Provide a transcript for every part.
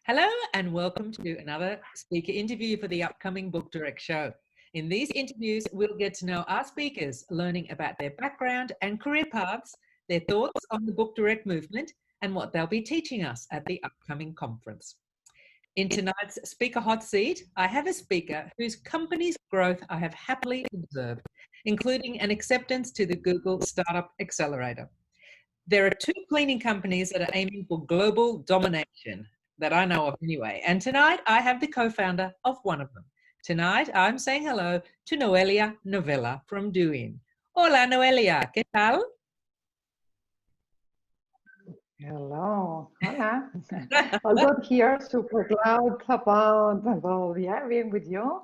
Hello and welcome to another speaker interview for the upcoming Book Direct show. In these interviews, we'll get to know our speakers, learning about their background and career paths, their thoughts on the Book Direct movement, and what they'll be teaching us at the upcoming conference. In tonight's Speaker Hot Seat, I have a speaker whose company's growth I have happily observed, including an acceptance to the Google Startup Accelerator. There are two cleaning companies that are aiming for global domination that I know of anyway. And tonight I have the co-founder of one of them. Tonight I'm saying hello to Noelia Novella from Doinn. Hola Noelia, ¿qué tal? Hello, hola. All good here, super glad about being with you,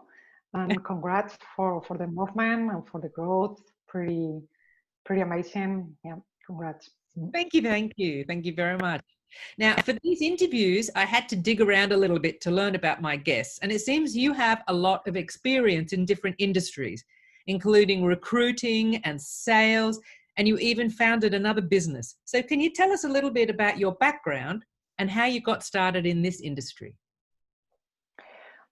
and congrats for the movement and for the growth. Pretty amazing. Yeah, congrats. Thank you very much. Now, for these interviews, I had to dig around a little bit to learn about my guests, and it seems you have a lot of experience in different industries, including recruiting and sales, and you even founded another business. So can you tell us a little bit about your background and how you got started in this industry?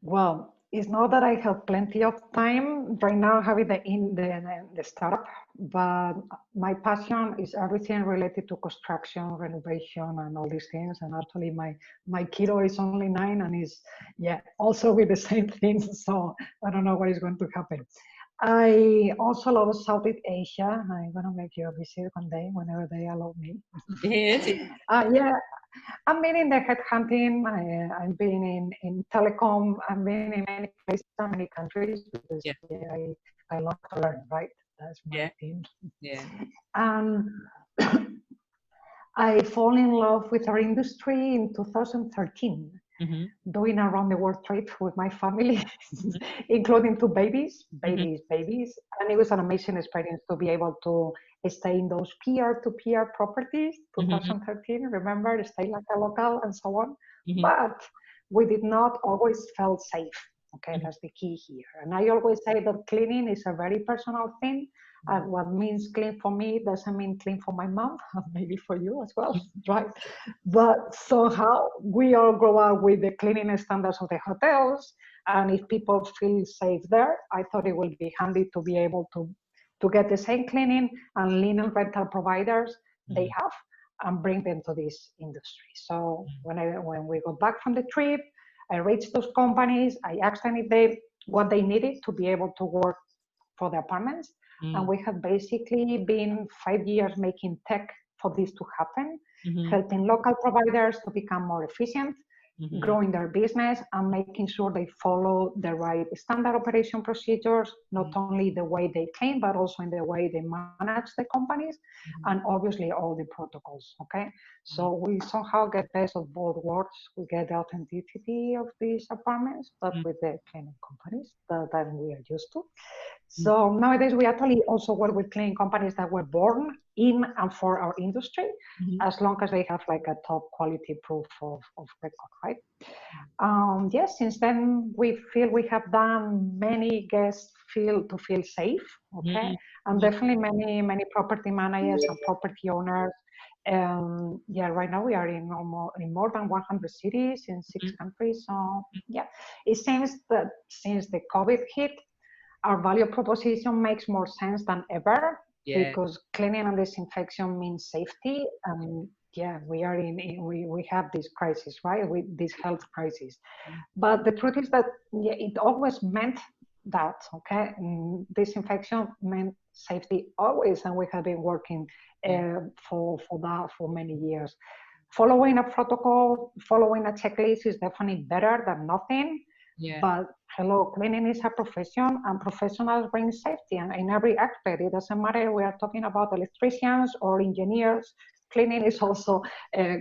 Well, it's not that I have plenty of time right now having the startup, but my passion is everything related to construction, renovation, and all these things. And actually, my kiddo is only 9 and is also with the same things. So I don't know what is going to happen. I also love Southeast Asia. I'm gonna make you a visit one day whenever they allow me. Yes. I've been in the headhunting, I've been in telecom, I've been in many places, many countries, because I love to learn, right? That's my thing. Yeah. I fall in love with our industry in 2013, doing a round the world trip with my family, including 2 babies. And it was an amazing experience to be able to stay in those peer-to-peer properties, 2013, remember, stay like a local and so on. But we did not always feel safe. Okay, that's the key here. And I always say that cleaning is a very personal thing. And what means clean for me doesn't mean clean for my mom, maybe for you as well, right? But somehow we all grow up with the cleaning standards of the hotels. And if people feel safe there, I thought it would be handy to be able to get the same cleaning and linen rental providers they have and bring them to this industry. So when we got back from the trip, I reached those companies. I asked them if what they needed to be able to work for the apartments. And we have basically been 5 years making tech for this to happen, helping local providers to become more efficient, growing their business and making sure they follow the right standard operation procedures, not only the way they clean, but also in the way they manage the companies, and obviously all the protocols, okay? So we somehow get best of both worlds. We get the authenticity of these apartments, but with the cleaning companies that we are used to. So nowadays we actually also work with cleaning companies that were born in and for our industry, as long as they have like a top quality proof of record, right? Since then we feel we have done many guests feel safe, okay? And definitely many property managers and property owners. Right now we are in more than 100 cities in 6 countries. So it seems that since the COVID hit, our value proposition makes more sense than ever because cleaning and disinfection means safety. And we are we have this crisis, right? With this health crisis. But the truth is that it always meant that, okay? Disinfection meant safety always, and we have been working for that for many years. Following a protocol, following a checklist is definitely better than nothing. But hello, cleaning is a profession, and professionals bring safety and in every aspect. It doesn't matter we are talking about electricians or engineers. Cleaning is also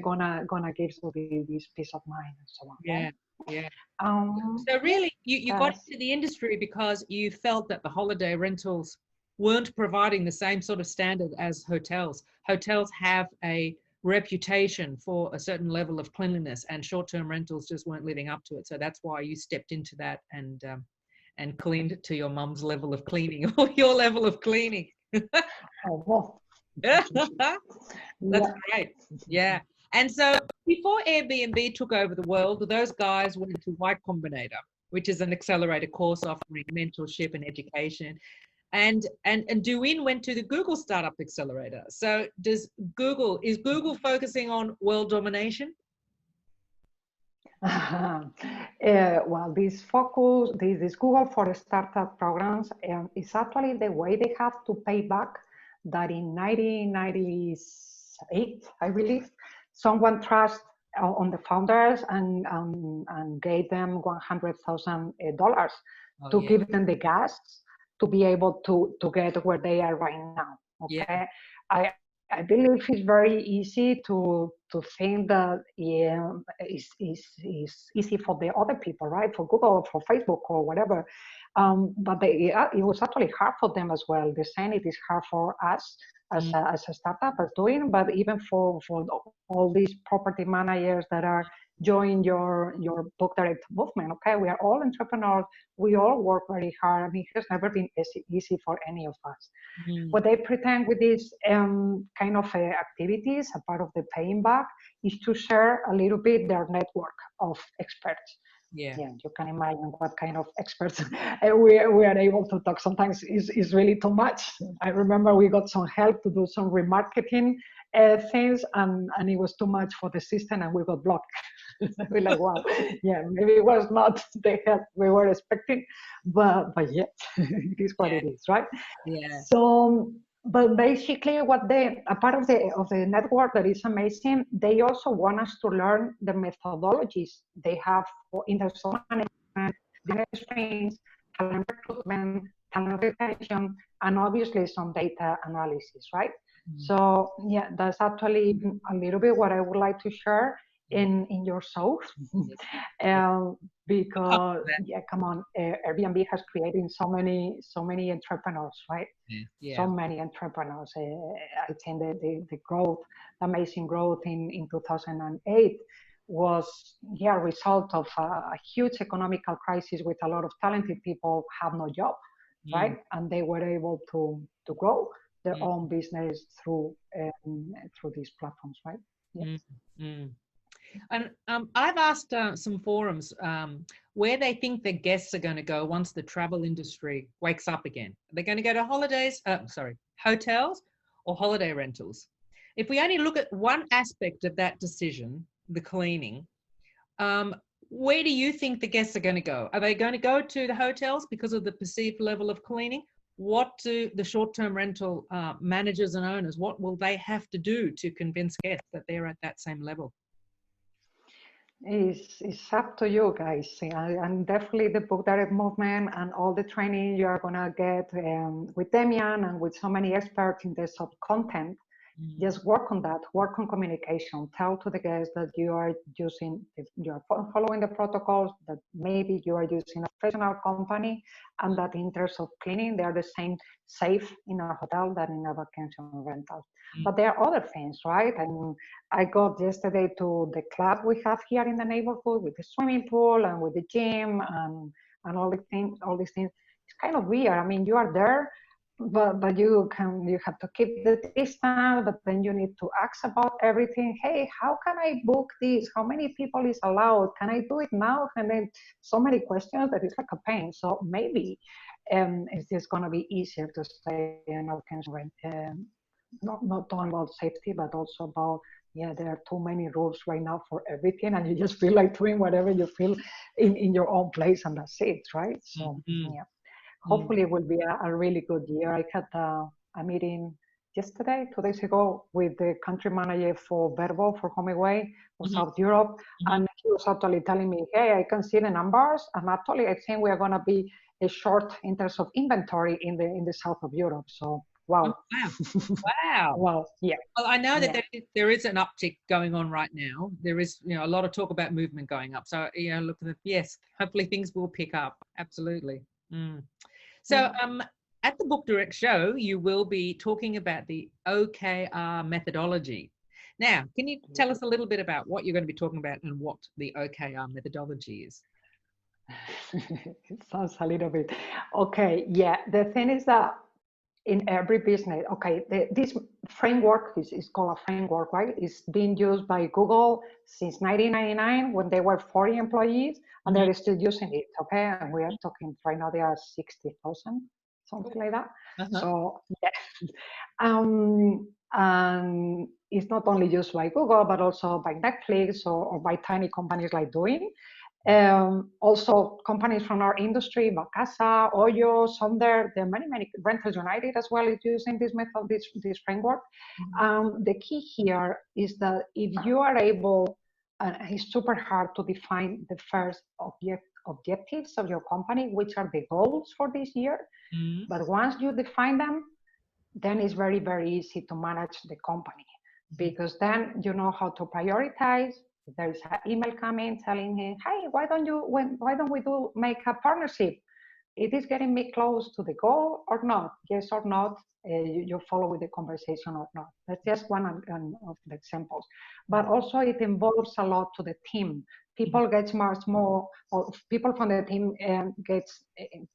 gonna give you this peace of mind and so on. So really, you got into the industry because you felt that the holiday rentals weren't providing the same sort of standard as hotels. Hotels have a reputation for a certain level of cleanliness, and short-term rentals just weren't living up to it. So that's why you stepped into that and cleaned to your mum's level of cleaning or your level of cleaning. That's great. And so before Airbnb took over the world, those guys went to Y Combinator, which is an accelerator course offering mentorship and education. And Doinn went to the Google Startup Accelerator. So is Google focusing on world domination? Well, this focus, this Google for Startup programs is actually the way they have to pay back that in 1998, I believe, someone trust on the founders and gave them $100,000 to give them the gas to be able to get where they are right now. Okay, I believe it's very easy to think that it's easy for the other people, right? For Google, or for Facebook, or whatever. But it was actually hard for them as well. The same, it is hard for us as a startup as doing, but even for all these property managers that are join your bookdirect movement. Okay, we are all entrepreneurs. We all work very hard. I mean, it has never been easy for any of us. What they pretend with these kind of activities, a part of the paying back, is to share a little bit their network of experts. Yeah, you can imagine what kind of experts we are able to talk. Sometimes is really too much. I remember we got some help to do some remarketing things, and it was too much for the system, and we got blocked. We're like, wow, yeah, maybe it was not the help we were expecting, but yeah, it is what it is, right? Yeah. So, but basically, a part of the network that is amazing, they also want us to learn the methodologies they have for internal management, business streams, talent recruitment, talent retention, and obviously some data analysis, right? So yeah, that's actually a little bit what I would like to share in your show, because come on, Airbnb has created so many entrepreneurs, right? So many entrepreneurs. I think that the growth, the amazing growth in 2008 was a result of a huge economical crisis with a lot of talented people have no job, right? And they were able to grow their own business through these platforms, right? And I've asked some forums where they think the guests are going to go once the travel industry wakes up again. Are they going to go to hotels or holiday rentals? If we only look at one aspect of that decision, the cleaning, where do you think the guests are going to go? Are they going to go to the hotels because of the perceived level of cleaning? What do the short-term rental managers and owners, what will they have to do to convince guests that they're at that same level? It's up to you guys, and definitely the book direct movement and all the training you are gonna get with Demian and with so many experts in the sub content. Just work on that, work on communication. Tell to the guests that you are following the protocols, that maybe you are using a professional company, and that in terms of cleaning, they are the same safe in a hotel than in a vacation rental. But there are other things, right? And I got yesterday to the club we have here in the neighborhood with the swimming pool and with the gym and all these things. It's kind of weird. I mean, you are there, but you have to keep the distance, but then you need to ask about everything. Hey, how can I book this? How many people is allowed? Can I do it now? And then so many questions that it's like a pain. So maybe it's just going to be easier to stay in a vacation rent. Not only about safety, but also about, there are too many rules right now for everything, and you just feel like doing whatever you feel in your own place, and that's it, right? So hopefully it will be a really good year. I had a meeting yesterday, 2 days ago, with the country manager for Verbo, for HomeAway, for South Europe, and he was actually telling me, hey, I can see the numbers, and actually I think we are going to be short in terms of inventory in the south of Europe. So wow. Oh, wow. Wow. Yeah. Well, I know that there is an uptick going on right now. There is, a lot of talk about movement going up. So, look, yes, hopefully things will pick up. Absolutely. So, at the Book Direct show, you will be talking about the OKR methodology. Now, can you tell us a little bit about what you're going to be talking about and what the OKR methodology is? It sounds a little bit okay. Yeah, the thing is that in every business. Okay, this framework is called a framework, right? It's being used by Google since 1999 when they were 40 employees, and they're still using it. Okay, and we are talking right now there are 60,000, something like that. So yeah, and it's not only used by Google but also by Netflix or by tiny companies like Doinn. Also, companies from our industry, Vacasa, Oyo, Sonder, there are many, Renters United as well is using this method, this framework. The key here is that if you are able, and it's super hard to define the first objectives of your company, which are the goals for this year. But once you define them, then it's very, very easy to manage the company, because then you know how to prioritize. There is an email coming telling him, hey, why don't we make a partnership? It is getting me close to the goal or not? Yes or not? You follow with the conversation or not? That's just one of the examples. But also it involves a lot to the team. People get much more, or people from the team gets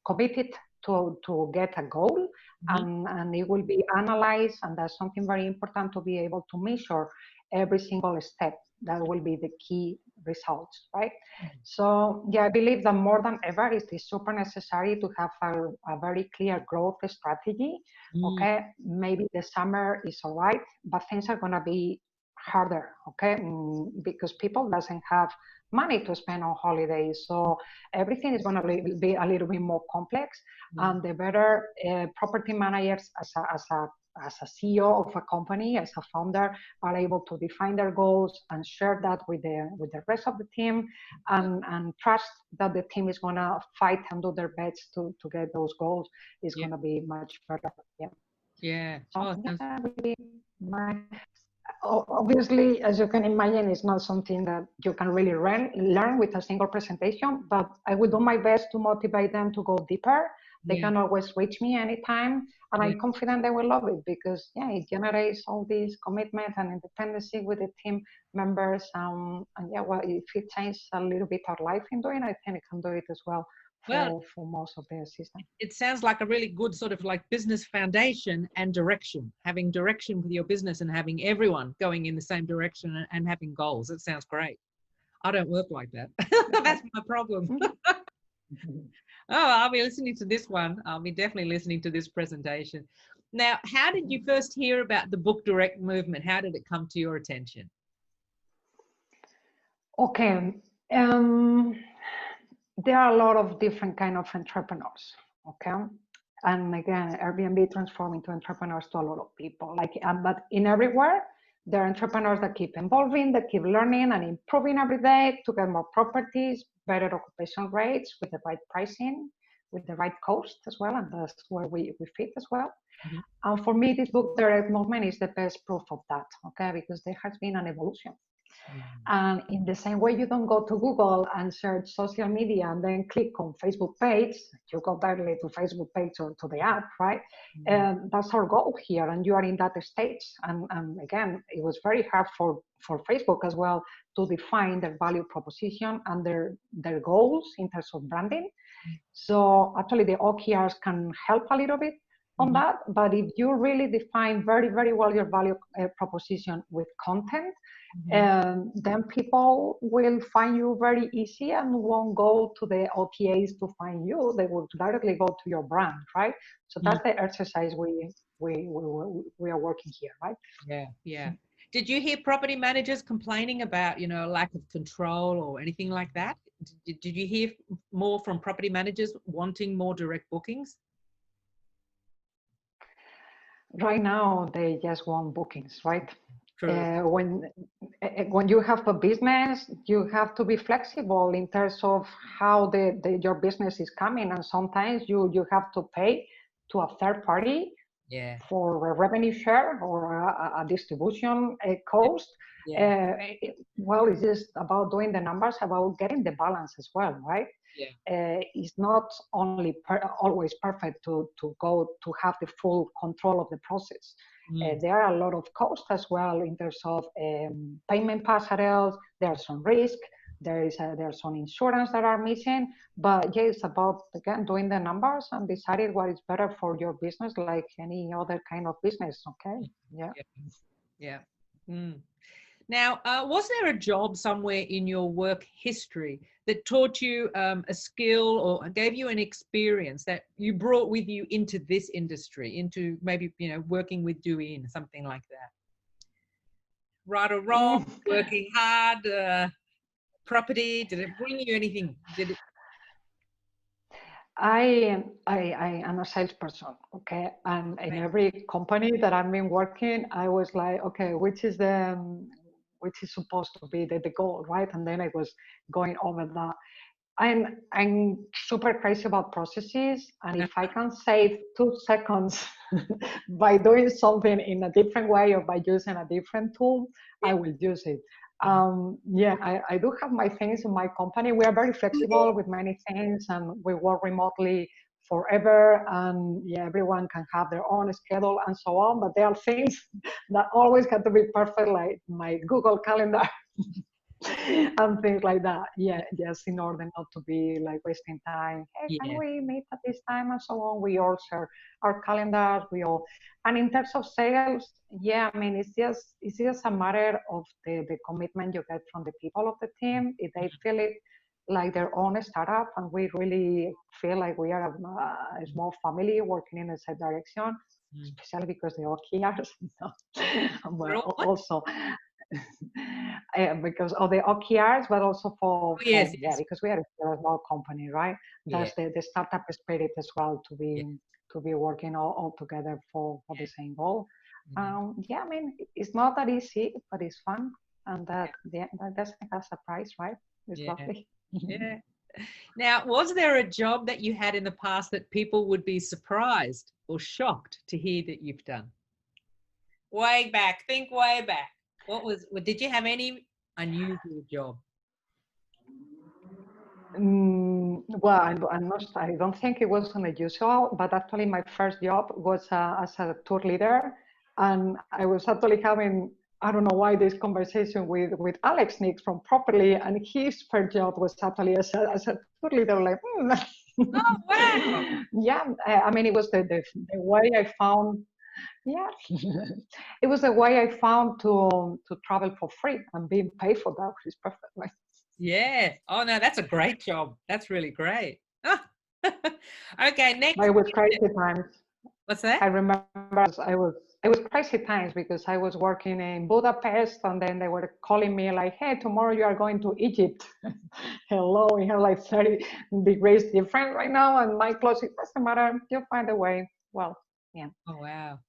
committed to get a goal, and it will be analyzed, and that's something very important to be able to measure every single step. That will be the key results, right? So yeah, I believe that more than ever it is super necessary to have a very clear growth strategy. Okay, maybe the summer is all right, but things are gonna be harder, okay, because people doesn't have money to spend on holidays, so everything is going to be a little bit more complex. And the better property managers as a CEO of a company, as a founder, are able to define their goals and share that with the rest of the team, and trust that the team is going to fight and do their best to get those goals, is going to be much better. So, that would be my. Obviously, as you can imagine, it's not something that you can really learn with a single presentation, but I will do my best to motivate them to go deeper. They can always reach me anytime, and I'm confident they will love it, because it generates all this commitment and independency with the team members. And well, if it changes a little bit our life in doing, I think it can do it as well. For most of the system. It sounds like a really good sort of like business foundation and direction, having direction with your business and having everyone going in the same direction and having goals. It sounds great. I don't work like that. That's my problem. I'll be listening to this one. I'll be definitely listening to this presentation. Now, how did you first hear about the Book Direct movement? How did it come to your attention? Okay. There are a lot of different kind of entrepreneurs, okay? And again, Airbnb transformed into entrepreneurs to a lot of people. But in everywhere, there are entrepreneurs that keep evolving, that keep learning and improving every day to get more properties, better occupation rates with the right pricing, with the right cost as well, and that's where we fit as well. And for me, this Book Direct movement is the best proof of that, okay? Because there has been an evolution. And in the same way, you don't go to Google and search social media and then click on Facebook page, you go directly to Facebook page or to the app, right? And that's our goal here, and you are in that stage. And again, it was very hard for Facebook as well to define their value proposition and their goals in terms of branding. So actually the OKRs can help a little bit on that, but if you really define very, very well your value proposition with content, then people will find you very easy and won't go to the OTAs to find you. They will directly go to your brand, right? So that's the exercise we are working here, right? Yeah. Did you hear property managers complaining about, lack of control or anything like that? Did you hear more from property managers wanting more direct bookings? Right now, they just want bookings, right? When you have a business, you have to be flexible in terms of how your business is coming, and sometimes you have to pay to a third party for a revenue share or a distribution cost. Well, it's just about doing the numbers, about getting the balance as well, right? It's not only always perfect to go to have the full control of the process. There are a lot of costs as well in terms of payment parcels. There's some risk. There's some insurance that are missing, but yeah, it's about again doing the numbers and deciding what is better for your business, like any other kind of business. Okay, yeah. Yeah. Mm. Now, was there a job somewhere in your work history that taught you a skill or gave you an experience that you brought with you into this industry, into maybe, working with Doinn, something like that? Right or wrong, working hard, property, did it bring you anything? Did it? I am a salesperson, okay, and in every company that I've been working, I was like, okay, which is supposed to be the goal, right? And then I was going over that. I'm super crazy about processes, and if I can save 2 seconds by doing something in a different way or by using a different tool, I will use it. Yeah, I do have my things in my company. We are very flexible with many things, and we work remotely forever. And yeah, everyone can have their own schedule and so on. But there are things that always have to be perfect, like my Google Calendar. And things like that. Yeah, just in order not to be like wasting time. Hey, can Yeah. we meet at this time and so on? We all share our calendars. We all, and in terms of sales, yeah, I mean, it's just a matter of the commitment you get from the people of the team. If they feel it like their own startup, and we really feel like we are a small family working in the same direction, especially because the OKRs, but also because of the OKRs, but also for Yes, yeah, yes. because we are a small company, right? Yeah. That's the startup spirit as well to Yeah. be working all together for the same goal. Mm. Yeah, I mean, it's not that easy, but it's fun, and yeah, that's a surprise, right? It's Yeah. lovely. Yeah. Now, was there a job that you had in the past that people would be surprised or shocked to hear that you've done? Way back, think way back. Did you have any unusual job? Well, I don't think it was unusual, but actually my first job was as a tour leader, and I was actually having, I don't know why, this conversation with Alex Nix from Properly, and his first job was actually as a tour leader, like, Oh, wow. yeah, I mean, it was the way I found, yeah, it was the way I found to travel for free and being paid for that, which is perfect, right? Yeah. Oh, no, that's a great job. That's really great. Ah. Okay, But next. it was crazy times. What's that? I remember it was crazy times because I was working in Budapest, and then they were calling me like, "Hey, tomorrow you are going to Egypt." Hello, we have like 30 degrees different right now, and my clothes, it doesn't matter. You find a way. Well, yeah. Oh, wow.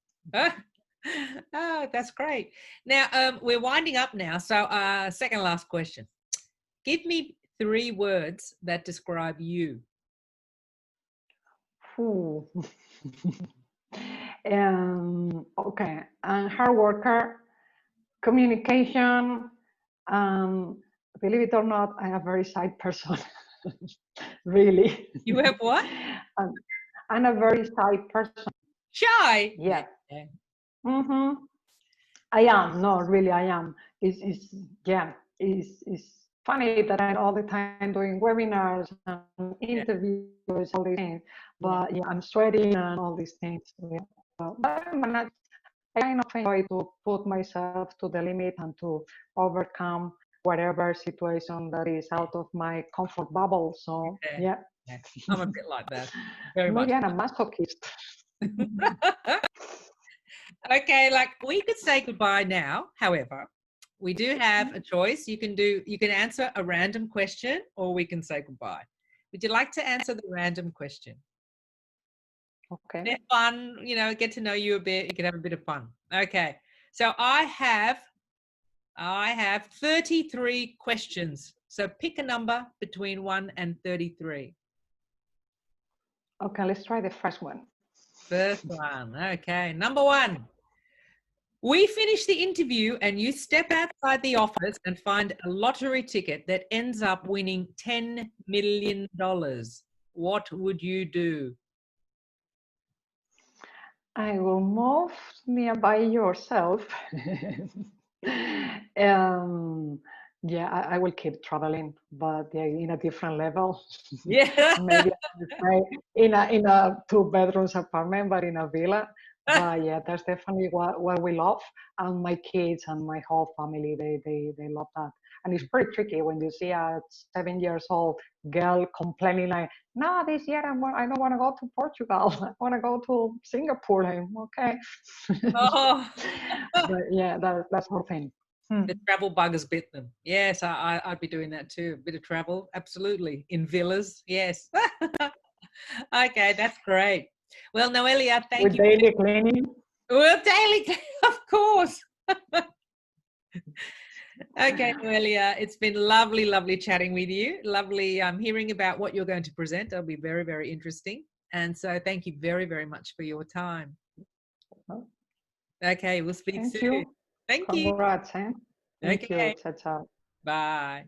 Oh, that's great. Now, we're winding up now. So, second last question. Give me 3 words that describe you. Ooh. Okay, and hard worker, communication, believe it or not, I am a very shy person. Really. You have what? I'm a very shy person. Shy. Yeah. Yeah. Mm-hmm. I am. No, really, I am. It's yeah. It's funny that I'm all the time doing webinars and Yeah. interviews, all these things. Yeah. But yeah, I'm sweating and all these things. Yeah. But I kind of enjoy to put myself to the limit and to overcome whatever situation that is out of my comfort bubble. So Yeah. yeah. Yeah. I'm a bit like that. Very much. Maybe I'm a masochist. Okay, like we could say goodbye now. However, we do have a choice. You can answer a random question or we can say goodbye. Would you like to answer the random question? Okay. Bit fun, get to know you a bit. You can have a bit of fun. Okay. So I have 33 questions. So pick a number between 1 and 33. Okay, let's try the first one. First one. Okay. Number 1. We finish the interview and you step outside the office and find a lottery ticket that ends up winning $10 million. What would you do? I will move nearby yourself. Yeah, I will keep traveling, but yeah, in a different level. Yeah. Maybe I will stay in a 2 bedrooms apartment, but in a villa. But yeah, that's definitely what we love. And my kids and my whole family, they love that. And it's pretty tricky when you see a 7 years old girl complaining like, "No, this year I don't want to go to Portugal. I want to go to Singapore." I'm okay. Oh. But yeah, that's our thing. The travel bug has bit them. Yes, I'd be doing that too. A bit of travel, absolutely. In villas, yes. Okay, that's great. Well, Noelia, thank With you. daily cleaning. Well, daily, of course. Okay, Noelia, it's been lovely, lovely chatting with you. Lovely hearing about what you're going to present. That'll be very, very interesting. And so thank you very, very much for your time. Okay, we'll speak Thank soon. you. Thank you. Congrats, eh? Thank you. Okay, Ciao, ciao. bye.